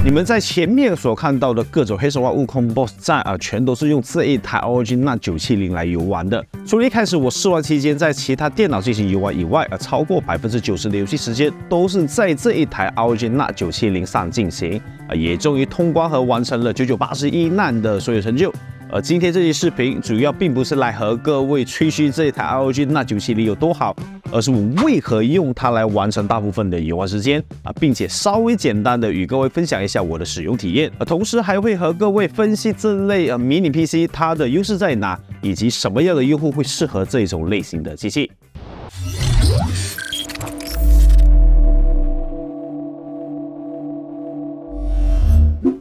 你们在前面所看到的各种黑神话、悟空、BOSS 战全都是用这一台 ROG NUT 970来游玩的。除了一开始我试玩期间在其他电脑进行游玩以外，超过90%的游戏时间都是在这一台 ROG NUT 970上进行，也终于通关和完成了9981难的所有成就。今天这期视频主要并不是来和各位吹嘘这一台 ROG NUT 970有多好，而是我为何用它来完成大部分的游玩时间并且稍微简单的与各位分享一下我的使用体验，同时还会和各位分析这类迷你 PC 它的优势在哪，以及什么样的用户会适合这种类型的机器。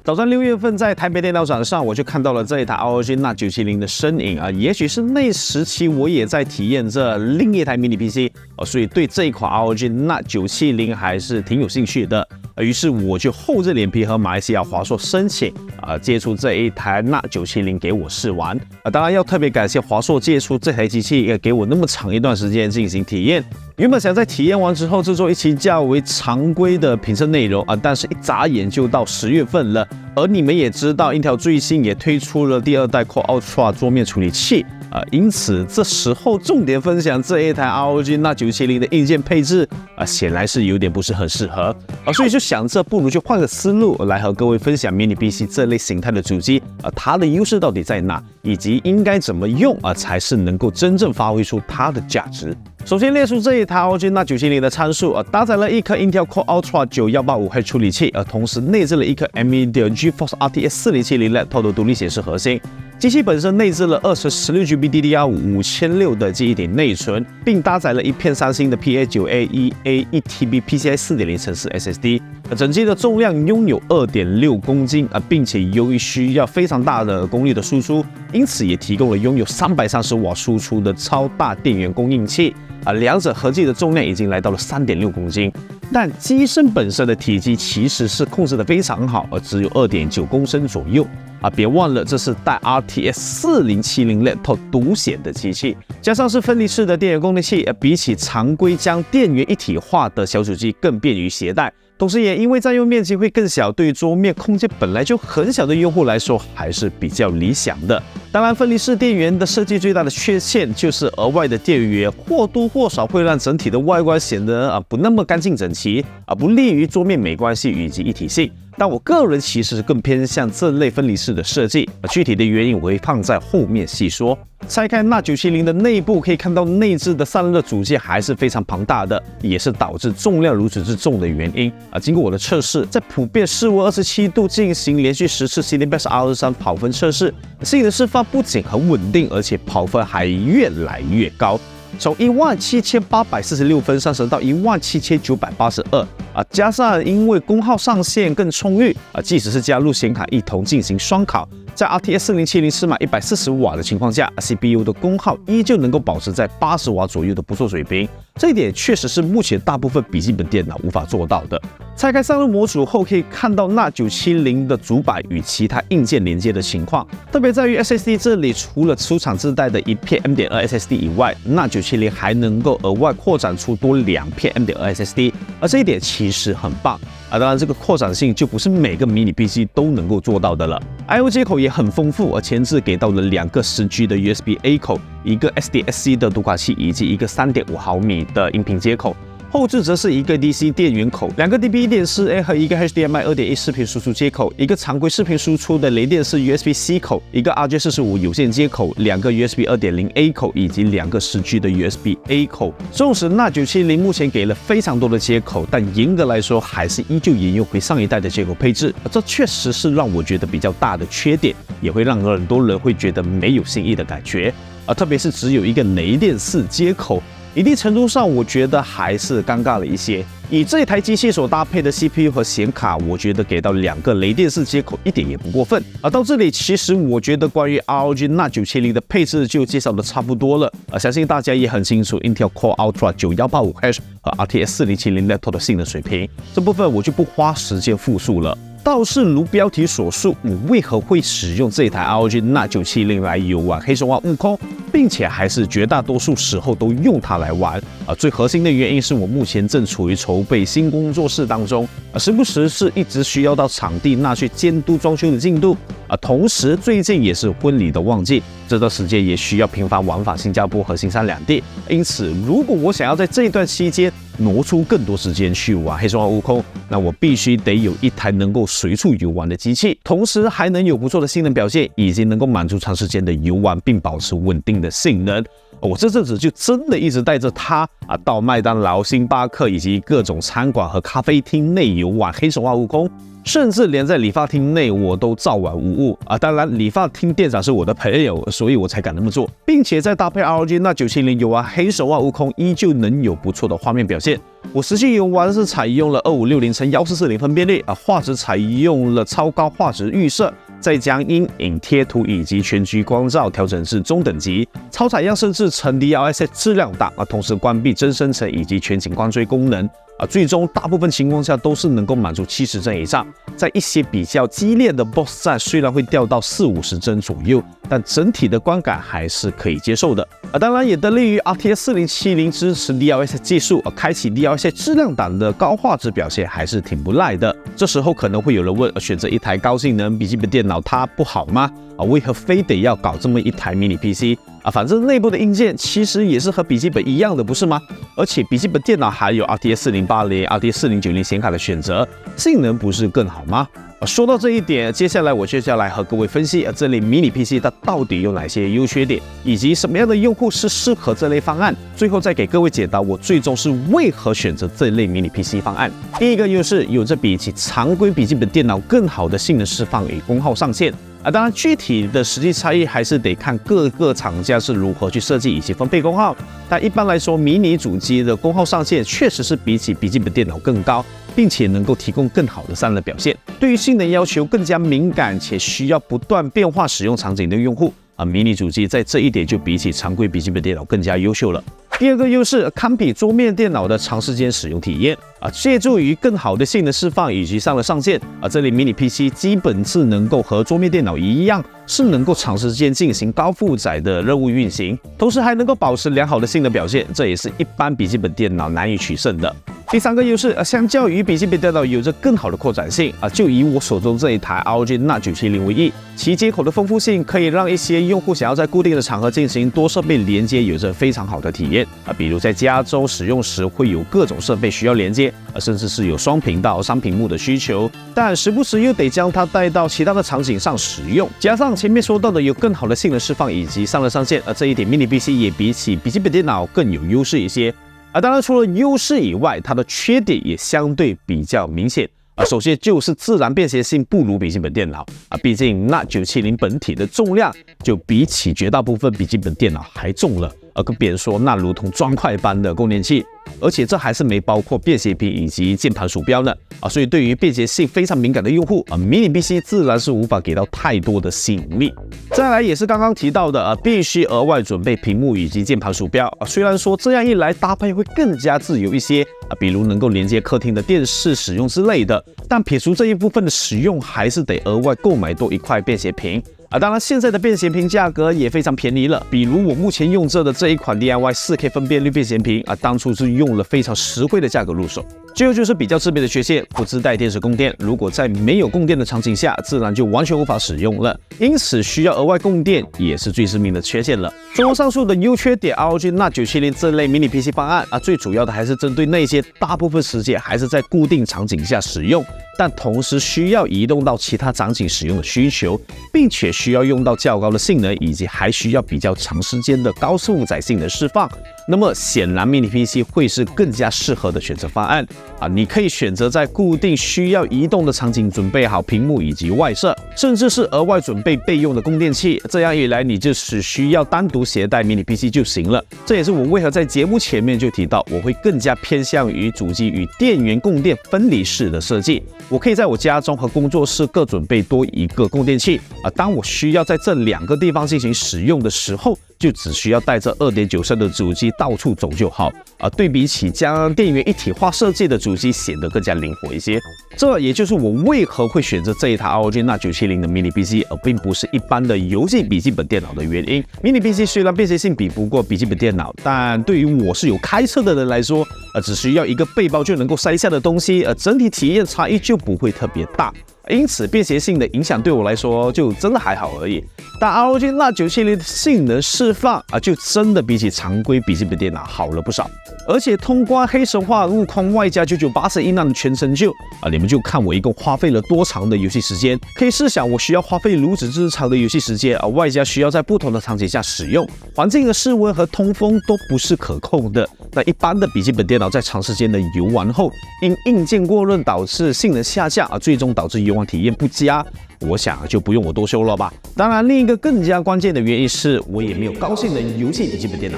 早在6月份，在台北电脑展上，我就看到了这一台 ROG NUT 970的身影也许是那时期我也在体验这另一台迷你 PC 所以对这一款 ROG NUT 970还是挺有兴趣的。于是我就厚着脸皮和马来西亚华硕申请借出这一台 NUT 970给我试玩。当然要特别感谢华硕借出这台机器给我那么长一段时间进行体验。原本想在体验完之后制作一期较为常规的评测内容但是一眨眼就到10月份了。而你们也知道 Intel 最新也推出了第2代 Core Ultra 桌面处理器因此这时候重点分享这一台 ROG NUT 970的硬件配置显然是有点不是很适合所以就想着不如就换个思路来和各位分享 Mini PC 这类形态的主机它的优势到底在哪，以及应该怎么用才是能够真正发挥出它的价值。首先列出这一台 ROG NUT 970的参数搭载了一颗 Intel Core Ultra 9185H 处理器同时内置了一颗 AMD 的 GeForce RTX 4070 Laptop 的独立显示核心。机器本身内置了16GB DDR5 5600的记忆体内存，并搭载了一片三星的 PA9A1A 1TB PCIe 4.0 程式 SSD。整机的重量拥有 2.6公斤并且由于需要非常大的功率的输出，因此也提供了拥有330瓦输出的超大电源供应器两者合计的重量已经来到了 3.6公斤。但机身本身的体积其实是控制的非常好只有 2.9公升左右别忘了这是带 RTX 4070 Laptop 独显的机器，加上是分离式的电源供应器比起常规将电源一体化的小主机更便于携带，同时也因为占用面积会更小，对于桌面空间本来就很小的用户来说还是比较理想的。当然分离式电源的设计最大的缺陷就是额外的电源或多或少会让整体的外观显得不那么干净整齐不利于桌面美观性以及一体性。但我个人其实更偏向这类分离式的设计具体的原因我会放在后面细说。拆开 NUT 970的内部可以看到内置的散热组件还是非常庞大的，也是导致重量如此之重的原因经过我的测试，在普遍室温27度进行连续10次 Cinebench R23 跑分测试，性能释放不仅很稳定，而且跑分还越来越高，从17846分上升到17982加上因为功耗上限更充裕即使是加入显卡一同进行双烤，在 RTX 4070吃满140瓦的情况下 CPU 的功耗依旧能够保持在80瓦左右的不错水平，这一点确实是目前大部分笔记本电脑无法做到的。拆开散热模组后可以看到 NUT 970的主板与其他硬件连接的情况，特别在于 SSD 这里除了出厂自带的一片 M.2 SSD 以外， NUT 970还能够额外扩展出多2片 M.2 SSD， 而这一点其实很棒当然这个扩展性就不是每个迷你 PC 都能够做到的了。I/O 接口也很丰富前置给到了2个10G 的 USB-A 口，一个 SDSC 的读卡器以及一个 3.5 毫米的音频接口，后置则是一个 DC 电源口，2个 DP 1.4A 和一个 HDMI 2.1 视频输出接口，一个常规视频输出的雷电式 USB-C 口，一个 RJ45 有线接口，2个 USB 2.0A 口以及2个10G 的 USB-A 口。纵使 NUT 970目前给了非常多的接口，但严格来说还是依旧沿用回上一代的接口配置，这确实是让我觉得比较大的缺点，也会让很多人会觉得没有新意的感觉特别是只有一个雷电式接口，一定程度上我觉得还是尴尬了一些。以这台机器所搭配的 CPU 和显卡，我觉得给到2个雷电式接口一点也不过分到这里其实我觉得关于 ROG NUT 970的配置就介绍的差不多了相信大家也很清楚 Intel Core Ultra 9185H 和 RTX 4070 Laptop 的性能水平，这部分我就不花时间复述了。倒是如标题所述，我为何会使用这台 ROG NUT 970来游玩黑神话悟空，并且还是绝大多数时候都用它来玩最核心的原因是我目前正处于筹备新工作室当中时不时是一直需要到场地那去监督装修的进度同时最近也是婚礼的旺季，这段时间也需要频繁往返新加坡和新山两地，因此如果我想要在这一段期间挪出更多时间去玩黑神话悟空，那我必须得有一台能够随处游玩的机器，同时还能有不错的性能表现，以及能够满足长时间的游玩并保持稳定的性能。我这阵子就真的一直带着它到麦当劳、星巴克以及各种餐馆和咖啡厅内游玩黑神话悟空，甚至连在理发厅内我都照玩无误当然，理发厅店长是我的朋友，所以我才敢那么做，并且再搭配 ROG NUT 970游玩黑神话悟空，依旧能有不错的画面表现。我实际游玩是采用了2560x1440分辨率画质采用了超高画质预设，再将阴影贴图以及全局光照调整至中等级，超采样设置成 DLSS 质量档同时关闭真生成以及全景光追功能最终大部分情况下都是能够满足70帧以上，在一些比较激烈的 BOSS 战虽然会掉到40-50帧左右，但整体的观感还是可以接受的当然也得力于 RTX 4070支持 DLSS 技术开启 DLSS 质量档的高画质表现还是挺不赖的。这时候可能会有人问选择一台高性能笔记本电脑它不好吗为何非得要搞这么一台迷你 PC反正内部的硬件其实也是和笔记本一样的不是吗？而且笔记本电脑还有 RTX 4080、RTX 4090显卡的选择，性能不是更好吗？说到这一点，接下来我就要来和各位分析这类迷你 PC 它到底有哪些优缺点，以及什么样的用户是适合这类方案，最后再给各位解答我最终是为何选择这类迷你 PC 方案。第一个优势有着比起常规笔记本电脑更好的性能释放与功耗上限当然具体的实际差异还是得看各个厂家是如何去设计以及分配功耗，但一般来说迷你主机的功耗上限确实是比起笔记本电脑更高，并且能够提供更好的散热表现。对于性能要求更加敏感且需要不断变化使用场景的用户迷你主机在这一点就比起常规笔记本电脑更加优秀了。第二个优势堪比桌面电脑的长时间使用体验借助于更好的性能释放以及散热上限这里迷你 PC 基本是能够和桌面电脑一样，是能够长时间进行高负载的任务运行，同时还能够保持良好的性能表现，这也是一般笔记本电脑难以取胜的。第三个优势相较于笔记本电脑有着更好的扩展性就以我手中这一台 ROG NUT 970为例，其接口的丰富性可以让一些用户想要在固定的场合进行多设备连接有着非常好的体验比如在家中使用时会有各种设备需要连接甚至是有双频道、3屏幕的需求，但时不时又得将它带到其他的场景上使用，加上前面说到的有更好的性能释放以及散热上限这一点 Mini PC 也比起笔记本电脑更有优势一些当然除了优势以外，它的缺点也相对比较明显首先就是自然便携性不如笔记本电脑毕竟NUT 970本体的重量就比起绝大部分笔记本电脑还重了更别说那如同砖块般的供电器，而且这还是没包括便携屏以及键盘鼠标呢所以对于便携性非常敏感的用户迷你 PC 自然是无法给到太多的吸引力。再来也是刚刚提到的必须额外准备屏幕以及键盘鼠标虽然说这样一来搭配会更加自由一些比如能够连接客厅的电视使用之类的，但撇除这一部分的使用，还是得额外购买多一块便携屏当然现在的便携屏价格也非常便宜了，比如我目前用着的这一款 DIY 4K 分辨率便携屏当初是用了非常实惠的价格入手。最后就是比较致命的缺陷，不自带电池供电，如果在没有供电的场景下，自然就完全无法使用了，因此需要额外供电也是最致命的缺陷了。综合上述的优缺点 ，ROG NUT 970这类迷你 PC 方案最主要的还是针对那些大部分时间还是在固定场景下使用，但同时需要移动到其他场景使用的需求，并且需要用到较高的性能，以及还需要比较长时间的高负载性的释放。那么显然 Mini PC 会是更加适合的选择方案你可以选择在固定需要移动的场景准备好屏幕以及外设，甚至是额外准备备用的供电器，这样一来你就只需要单独携带 Mini PC 就行了。这也是我为何在节目前面就提到我会更加偏向于主机与电源供电分离式的设计，我可以在我家中和工作室各准备多一个供电器当我需要在这两个地方进行使用的时候，就只需要带着 2.9 升的主机到处走就好对比起将电源一体化设计的主机显得更加灵活一些。这也就是我为何会选择这一台 ROG Nano 970的 Mini PC， 而并不是一般的游戏笔记本电脑的原因。Mini PC 虽然便携性比不过笔记本电脑，但对于我是有开车的人来说，只需要一个背包就能够塞下的东西，整体体验差异就不会特别大。因此，便携性的影响对我来说就真的还好而已。但 ROG Nano 970的性能释放就真的比起常规笔记本电脑好了不少。而且通关黑神话悟空外加9980音浪的全成就你们就看我一共花费了多长的游戏时间。可以试想，我需要花费如此之长的游戏时间外加需要在不同的场景下使用，环境的室温和通风都不是可控的。那一般的笔记本电脑在长时间的游玩后，因硬件过热导致性能下降最终导致游玩体验不佳。我想就不用我多说了吧。当然，另一个更加关键的原因是我也没有高性能游戏笔记本电脑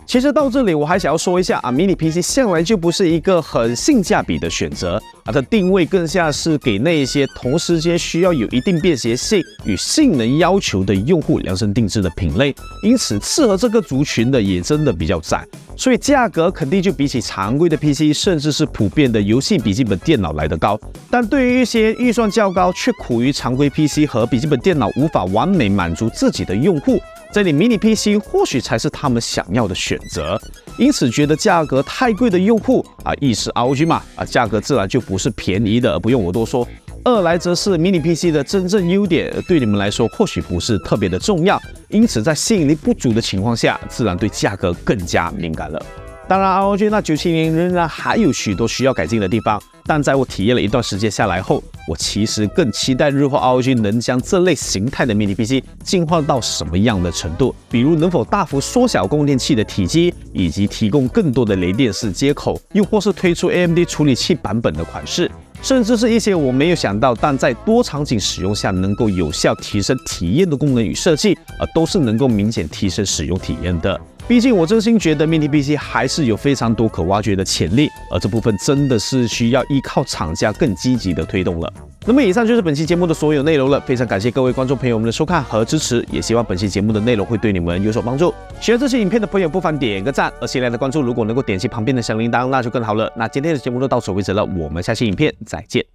其实到这里我还想要说一下Mini PC 向来就不是一个很性价比的选择它的定位更像是给那些同时间需要有一定便携性与性能要求的用户量身定制的品类，因此适合这个族群的也真的比较窄，所以价格肯定就比起常规的 PC 甚至是普遍的游戏笔记本电脑来得高。但对于一些预算较高却苦于常规 PC 和笔记本电脑无法完美满足自己的用户，这里 Mini PC 或许才是他们想要的选择。因此觉得价格太贵的用户一是 ROG 嘛价格自然就不是便宜的，不用我多说。二来则是 Mini PC 的真正优点对你们来说或许不是特别的重要，因此在吸引力不足的情况下，自然对价格更加敏感了。当然 ROG Nano 970仍然还有许多需要改进的地方，但在我体验了一段时间下来后，我其实更期待日后 ROG 能将这类形态的 Mini PC 进化到什么样的程度，比如能否大幅缩小供电器的体积，以及提供更多的雷电式接口，又或是推出 AMD 处理器版本的款式，甚至是一些我没有想到但在多场景使用下能够有效提升体验的功能与设计都是能够明显提升使用体验的。毕竟我真心觉得 Mini PC 还是有非常多可挖掘的潜力，而这部分真的是需要依靠厂家更积极的推动了。那么以上就是本期节目的所有内容了，非常感谢各位观众朋友们的收看和支持，也希望本期节目的内容会对你们有所帮助。喜欢这期影片的朋友不妨点个赞，而新来的观众如果能够点击旁边的小铃铛那就更好了。那今天的节目就到此为止了，我们下期影片再见。